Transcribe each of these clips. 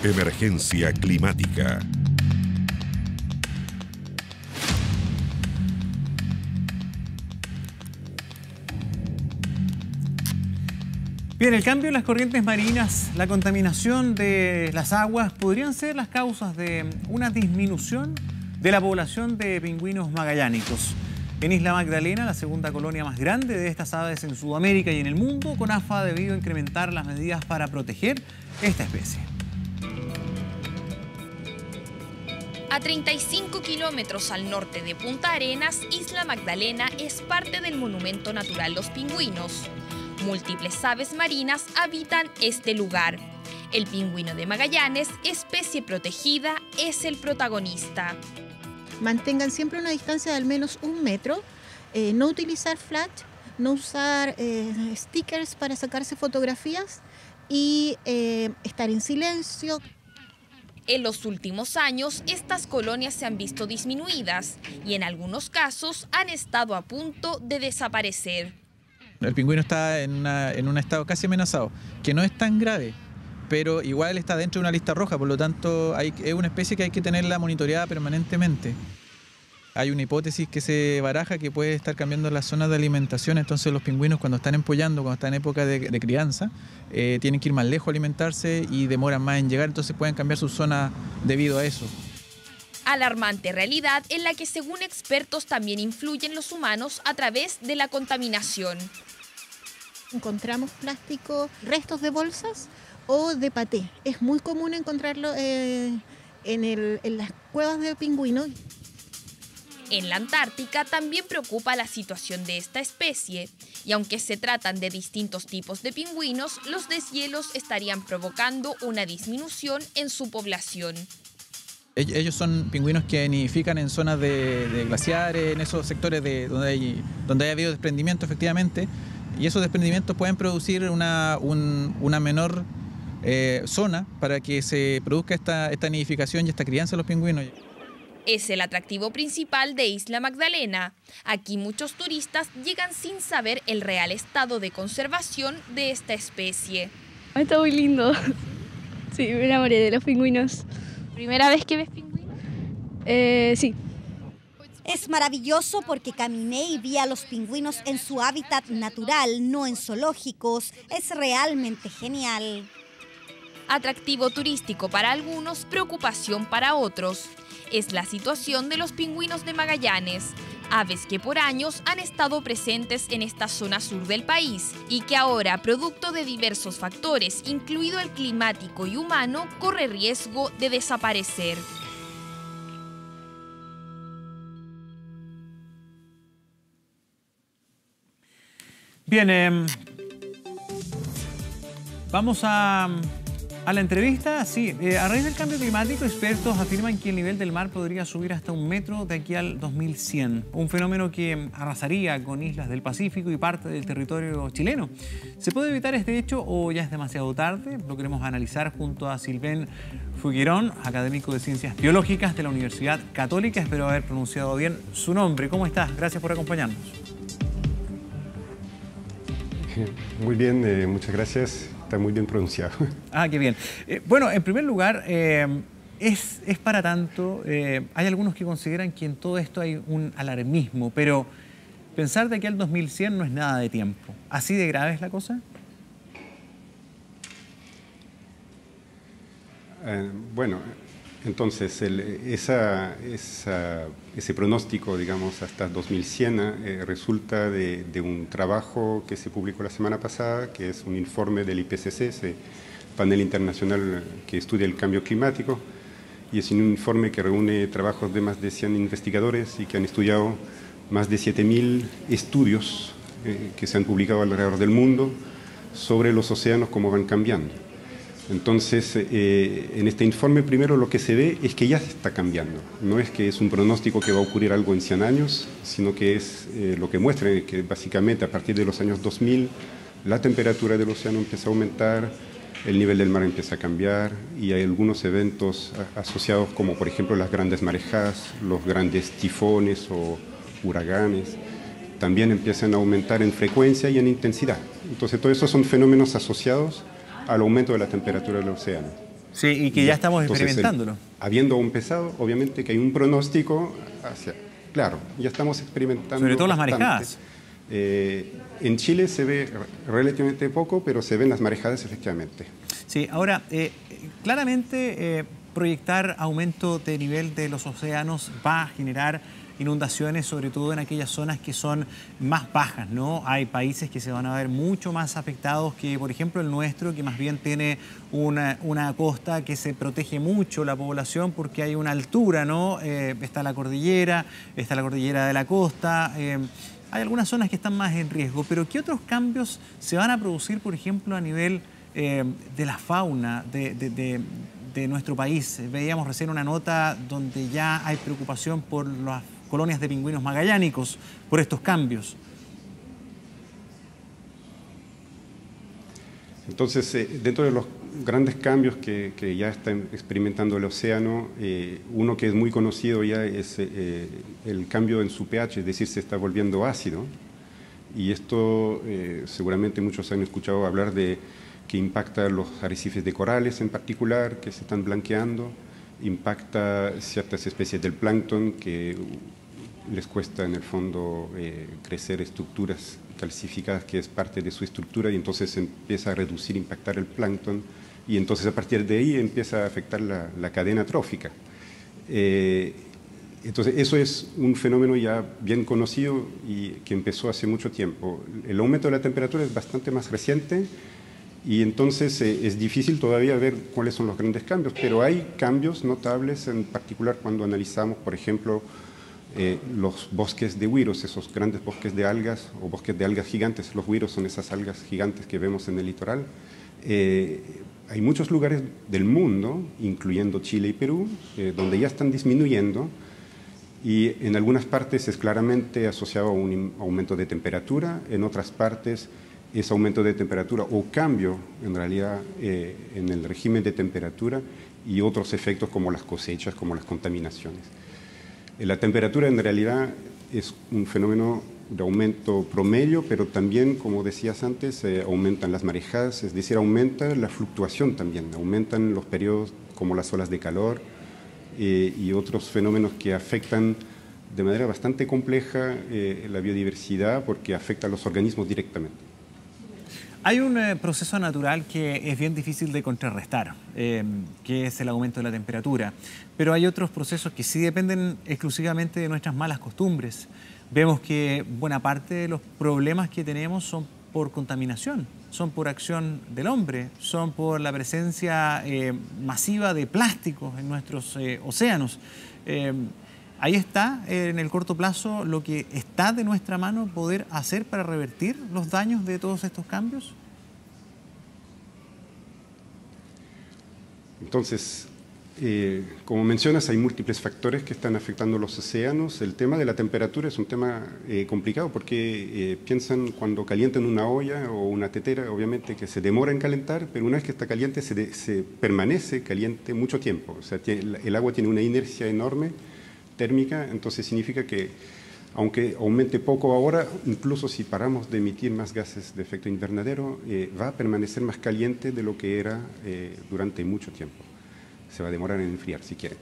Emergencia climática. Bien, el cambio en las corrientes marinas, la contaminación de las aguas podrían ser las causas de una disminución de la población de pingüinos magallánicos. En Isla Magdalena, la segunda colonia más grande de estas aves en Sudamérica y en el mundo, CONAFA ha debido incrementar las medidas para proteger esta especie. A 35 kilómetros al norte de Punta Arenas, Isla Magdalena es parte del Monumento Natural Los Pingüinos. Múltiples aves marinas habitan este lugar. El pingüino de Magallanes, especie protegida, es el protagonista. Mantengan siempre una distancia de al menos 1 metro, no utilizar flash, no usar stickers para sacarse fotografías y estar en silencio. En los últimos años, estas colonias se han visto disminuidas y en algunos casos han estado a punto de desaparecer. El pingüino está en un estado casi amenazado, que no es tan grave, pero igual está dentro de una lista roja, por lo tanto es una especie que hay que tenerla monitoreada permanentemente. Hay una hipótesis que se baraja que puede estar cambiando las zonas de alimentación, entonces los pingüinos cuando están empollando, cuando están en época de crianza, tienen que ir más lejos a alimentarse y demoran más en llegar, entonces pueden cambiar su zona debido a eso. Alarmante realidad en la que, según expertos, también influyen los humanos a través de la contaminación. Encontramos plástico, restos de bolsas o de paté. Es muy común encontrarlo en las cuevas de pingüinos. En la Antártica también preocupa la situación de esta especie, y aunque se tratan de distintos tipos de pingüinos, los deshielos estarían provocando una disminución en su población. Ellos son pingüinos que nidifican en zonas de glaciares, en esos sectores donde hay habido desprendimiento efectivamente, y esos desprendimientos pueden producir una menor zona para que se produzca esta nidificación y esta crianza de los pingüinos. Es el atractivo principal de Isla Magdalena. Aquí muchos turistas llegan sin saber el real estado de conservación de esta especie. Está muy lindo. Sí, me enamoré de los pingüinos. ¿Primera vez que ves pingüinos? Sí. Es maravilloso porque caminé y vi a los pingüinos en su hábitat natural, no en zoológicos. Es realmente genial. Atractivo turístico para algunos, preocupación para otros. Es la situación de los pingüinos de Magallanes, aves que por años han estado presentes en esta zona sur del país y que ahora, producto de diversos factores, incluido el climático y humano, corre riesgo de desaparecer. Bien, vamos a la entrevista. Sí, a raíz del cambio climático, expertos afirman que el nivel del mar podría subir hasta 1 metro de aquí al 2100. Un fenómeno que arrasaría con islas del Pacífico y parte del territorio chileno. ¿Se puede evitar este hecho o ya es demasiado tarde? Lo queremos analizar junto a Sylvain Fougueron, académico de Ciencias Biológicas de la Universidad Católica. Espero haber pronunciado bien su nombre. ¿Cómo estás? Gracias por acompañarnos. Muy bien, muchas gracias. Está muy bien pronunciado. Ah, qué bien. Bueno, en primer lugar, ¿es para tanto? Hay algunos que consideran que en todo esto hay un alarmismo, pero pensar de aquí al 2100 no es nada de tiempo. ¿Así de grave es la cosa? Bueno, entonces ese pronóstico, digamos, hasta 2100 resulta de un trabajo que se publicó la semana pasada, que es un informe del IPCC, ese panel internacional que estudia el cambio climático, y es un informe que reúne trabajos de más de 100 investigadores y que han estudiado más de 7000 estudios que se han publicado alrededor del mundo sobre los océanos, cómo van cambiando. Entonces, en este informe primero lo que se ve es que ya se está cambiando. No es que es un pronóstico que va a ocurrir algo en 100 años, sino que es lo que muestra que básicamente a partir de los años 2000 la temperatura del océano empieza a aumentar, el nivel del mar empieza a cambiar y hay algunos eventos asociados como por ejemplo las grandes marejadas, los grandes tifones o uraganes, también empiezan a aumentar en frecuencia y en intensidad. Entonces, todo eso son fenómenos asociados al aumento de la temperatura del océano. Sí, y que ya estamos experimentándolo. Habiendo empezado, obviamente que hay un pronóstico hacia... Claro, ya estamos experimentando. Sobre todo bastante. Las marejadas. En Chile se ve relativamente poco, pero se ven las marejadas efectivamente. Sí, ahora, claramente proyectar aumento de nivel de los océanos va a generar inundaciones, sobre todo en aquellas zonas que son más bajas, ¿no? Hay países que se van a ver mucho más afectados que, por ejemplo, el nuestro, que más bien tiene una costa que se protege mucho la población porque hay una altura, ¿no? Está la cordillera de la costa. Hay algunas zonas que están más en riesgo, pero ¿qué otros cambios se van a producir, por ejemplo, a nivel de la fauna de nuestro país? Veíamos recién una nota donde ya hay preocupación por las colonias de pingüinos magallánicos, por estos cambios. Entonces, dentro de los grandes cambios que ya está experimentando el océano, uno que es muy conocido ya es el cambio en su pH, es decir, se está volviendo ácido. Y esto seguramente muchos han escuchado hablar de que impacta los arrecifes de corales en particular, que se están blanqueando, impacta ciertas especies del plancton que les cuesta en el fondo crecer estructuras calcificadas que es parte de su estructura, y entonces se empieza a reducir, impactar el plancton, y entonces a partir de ahí empieza a afectar la cadena trófica. Entonces eso es un fenómeno ya bien conocido y que empezó hace mucho tiempo. El aumento de la temperatura es bastante más reciente, y entonces es difícil todavía ver cuáles son los grandes cambios, pero hay cambios notables, en particular cuando analizamos, por ejemplo, los bosques de huiros, esos grandes bosques de algas o bosques de algas gigantes. Los huiros son esas algas gigantes que vemos en el litoral. Hay muchos lugares del mundo, incluyendo Chile y Perú, donde ya están disminuyendo, y en algunas partes es claramente asociado a un aumento de temperatura, en otras partes ese aumento de temperatura o cambio en realidad en el régimen de temperatura y otros efectos como las cosechas, como las contaminaciones. La temperatura en realidad es un fenómeno de aumento promedio, pero también, como decías antes, aumentan las marejadas, es decir, aumenta la fluctuación también, aumentan los periodos como las olas de calor y otros fenómenos que afectan de manera bastante compleja la biodiversidad porque afecta a los organismos directamente. Hay un proceso natural que es bien difícil de contrarrestar, que es el aumento de la temperatura, pero hay otros procesos que sí dependen exclusivamente de nuestras malas costumbres. Vemos que buena parte de los problemas que tenemos son por contaminación, son por acción del hombre, son por la presencia masiva de plásticos en nuestros océanos. Ahí está, en el corto plazo, lo que está de nuestra mano poder hacer para revertir los daños de todos estos cambios. Entonces, como mencionas, hay múltiples factores que están afectando los océanos. El tema de la temperatura es un tema complicado porque piensan cuando calientan una olla o una tetera, obviamente que se demora en calentar, pero una vez que está caliente se permanece caliente mucho tiempo. O sea, el agua tiene una inercia enorme térmica, entonces significa que aunque aumente poco ahora, incluso si paramos de emitir más gases de efecto invernadero, va a permanecer más caliente de lo que era durante mucho tiempo. Se va a demorar en enfriar, si quieren.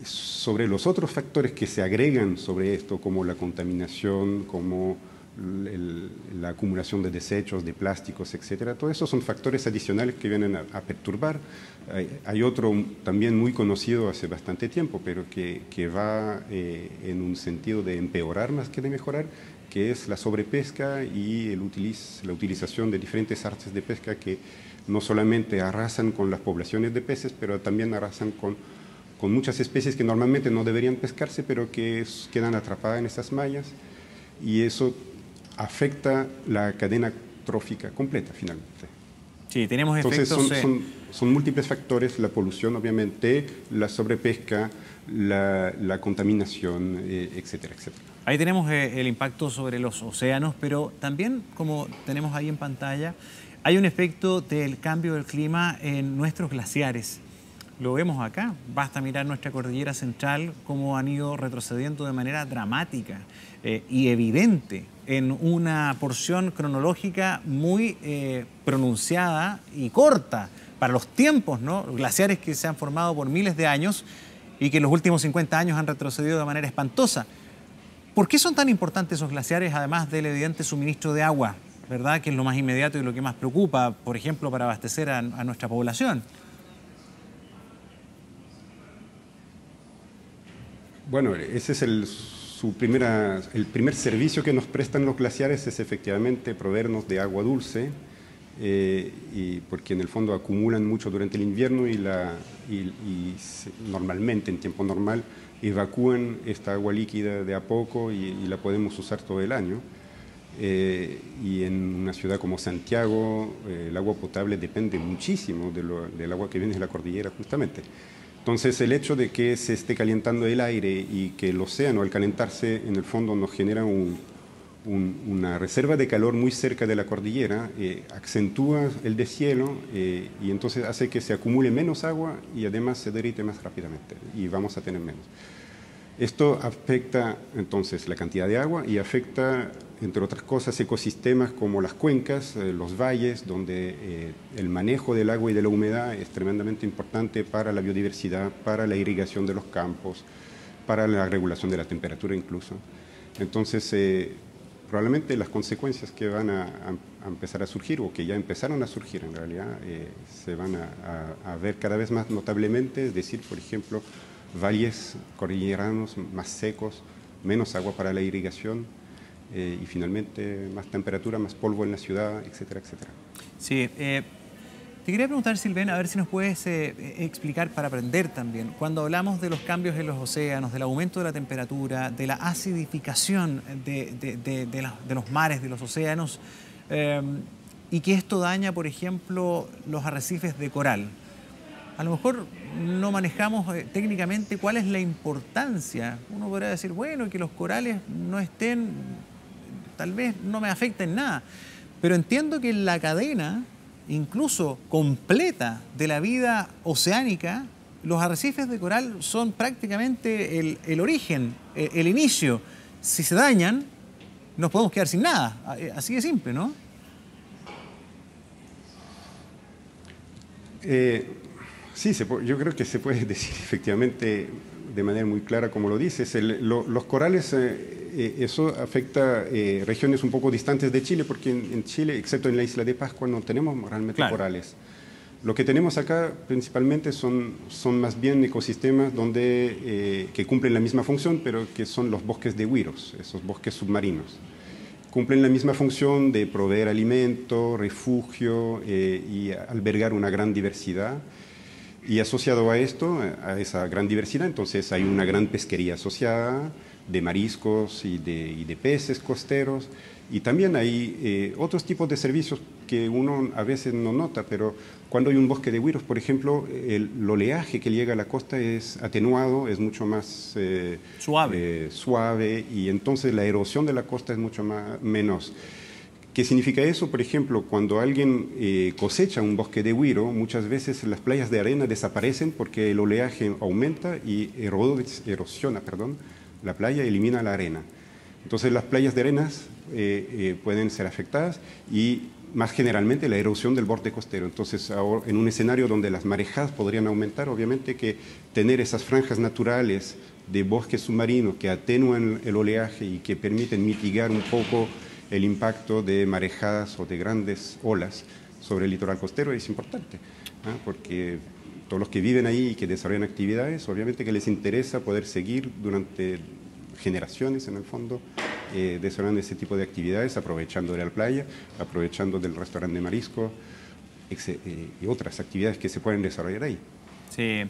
Sobre los otros factores que se agregan sobre esto, como la contaminación, como la acumulación de desechos, de plásticos, etcétera, todo eso son factores adicionales que vienen a perturbar. Hay otro también muy conocido hace bastante tiempo, pero que va en un sentido de empeorar más que de mejorar, que es la sobrepesca y la utilización de diferentes artes de pesca que no solamente arrasan con las poblaciones de peces, pero también arrasan con muchas especies que normalmente no deberían pescarse, pero que quedan atrapadas en esas mallas, y eso afecta la cadena trófica completa finalmente. Sí, tenemos efectos... Entonces son múltiples factores, la polución obviamente, la sobrepesca, la contaminación, etcétera, etcétera. Ahí tenemos el impacto sobre los océanos, pero también, como tenemos ahí en pantalla, hay un efecto del cambio del clima en nuestros glaciares. Lo vemos acá, basta mirar nuestra cordillera central, cómo han ido retrocediendo de manera dramática y evidente en una porción cronológica muy pronunciada y corta para los tiempos, ¿no? Glaciares que se han formado por miles de años y que en los últimos 50 años han retrocedido de manera espantosa. ¿Por qué son tan importantes esos glaciares, además del evidente suministro de agua, ¿verdad? Que es lo más inmediato y lo que más preocupa, por ejemplo, para abastecer a nuestra población? Bueno, ese es el primer servicio que nos prestan los glaciares, es efectivamente proveernos de agua dulce, y porque en el fondo acumulan mucho durante el invierno y normalmente, en tiempo normal, evacúan esta agua líquida de a poco y la podemos usar todo el año. Y en una ciudad como Santiago, el agua potable depende muchísimo del agua que viene de la cordillera, justamente. Entonces, el hecho de que se esté calentando el aire y que el océano, al calentarse, en el fondo nos genera una reserva de calor muy cerca de la cordillera, acentúa el deshielo y entonces hace que se acumule menos agua y además se derrite más rápidamente y vamos a tener menos. Esto afecta entonces la cantidad de agua y afecta, entre otras cosas, ecosistemas como las cuencas, los valles, donde el manejo del agua y de la humedad es tremendamente importante para la biodiversidad, para la irrigación de los campos, para la regulación de la temperatura incluso. Entonces, probablemente las consecuencias que van a empezar a surgir, o que ya empezaron a surgir en realidad, se van a ver cada vez más notablemente, es decir, por ejemplo, valles cordilleranos más secos, menos agua para la irrigación y finalmente más temperatura, más polvo en la ciudad, etcétera, etcétera. Sí, te quería preguntar, Sylvain, a ver si nos puedes explicar para aprender también. Cuando hablamos de los cambios en los océanos, del aumento de la temperatura, de la acidificación de los mares, de los océanos, y que esto daña, por ejemplo, los arrecifes de coral. A lo mejor no manejamos técnicamente cuál es la importancia. Uno podría decir, bueno, que los corales no estén, tal vez no me afecten nada. Pero entiendo que en la cadena, incluso completa, de la vida oceánica, los arrecifes de coral son prácticamente el origen, el inicio. Si se dañan, nos podemos quedar sin nada. Así de simple, ¿no? Sí, yo creo que se puede decir efectivamente de manera muy clara como lo dices. Los corales, eso afecta regiones un poco distantes de Chile, porque en Chile, excepto en la isla de Pascua, no tenemos realmente corales. Lo que tenemos acá principalmente son más bien ecosistemas que cumplen la misma función, pero que son los bosques de güiros, esos bosques submarinos. Cumplen la misma función de proveer alimento, refugio y albergar una gran diversidad. Y asociado a esto, a esa gran diversidad, entonces hay una gran pesquería asociada de mariscos y de peces costeros. Y también hay otros tipos de servicios que uno a veces no nota, pero cuando hay un bosque de güiros, por ejemplo, el oleaje que llega a la costa es atenuado, es mucho más suave, y entonces la erosión de la costa es mucho menos. ¿Qué significa eso? Por ejemplo, cuando alguien cosecha un bosque de güiro, muchas veces las playas de arena desaparecen porque el oleaje aumenta y erosiona la playa, elimina la arena. Entonces las playas de arenas pueden ser afectadas y más generalmente la erosión del borde costero. Entonces, ahora, en un escenario donde las marejadas podrían aumentar, obviamente que tener esas franjas naturales de bosques submarinos que atenúan el oleaje y que permiten mitigar un poco el impacto de marejadas o de grandes olas sobre el litoral costero es importante, ¿no? Porque todos los que viven ahí y que desarrollan actividades, obviamente que les interesa poder seguir durante generaciones, en el fondo, desarrollando ese tipo de actividades, aprovechando de la playa, aprovechando del restaurante de marisco y otras actividades que se pueden desarrollar ahí. Sí.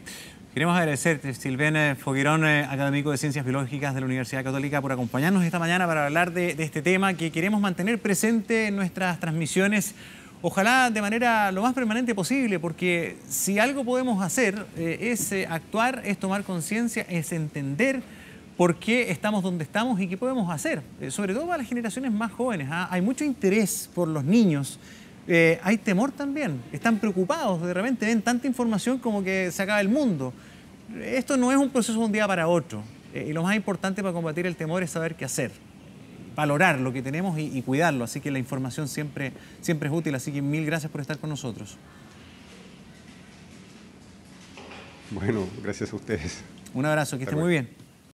Queremos agradecerte, Sylvain Foguerón, académico de Ciencias Biológicas de la Universidad Católica, por acompañarnos esta mañana para hablar de este tema que queremos mantener presente en nuestras transmisiones, ojalá de manera lo más permanente posible, porque si algo podemos hacer es actuar, es tomar conciencia, es entender por qué estamos donde estamos y qué podemos hacer, sobre todo para las generaciones más jóvenes. Hay mucho interés por los niños. Hay temor también, están preocupados, de repente ven tanta información como que se acaba el mundo. Esto no es un proceso de un día para otro, y lo más importante para combatir el temor es saber qué hacer, valorar lo que tenemos y cuidarlo, así que la información siempre es útil, así que mil gracias por estar con nosotros. Bueno, gracias a ustedes. Un abrazo, que esté muy bien.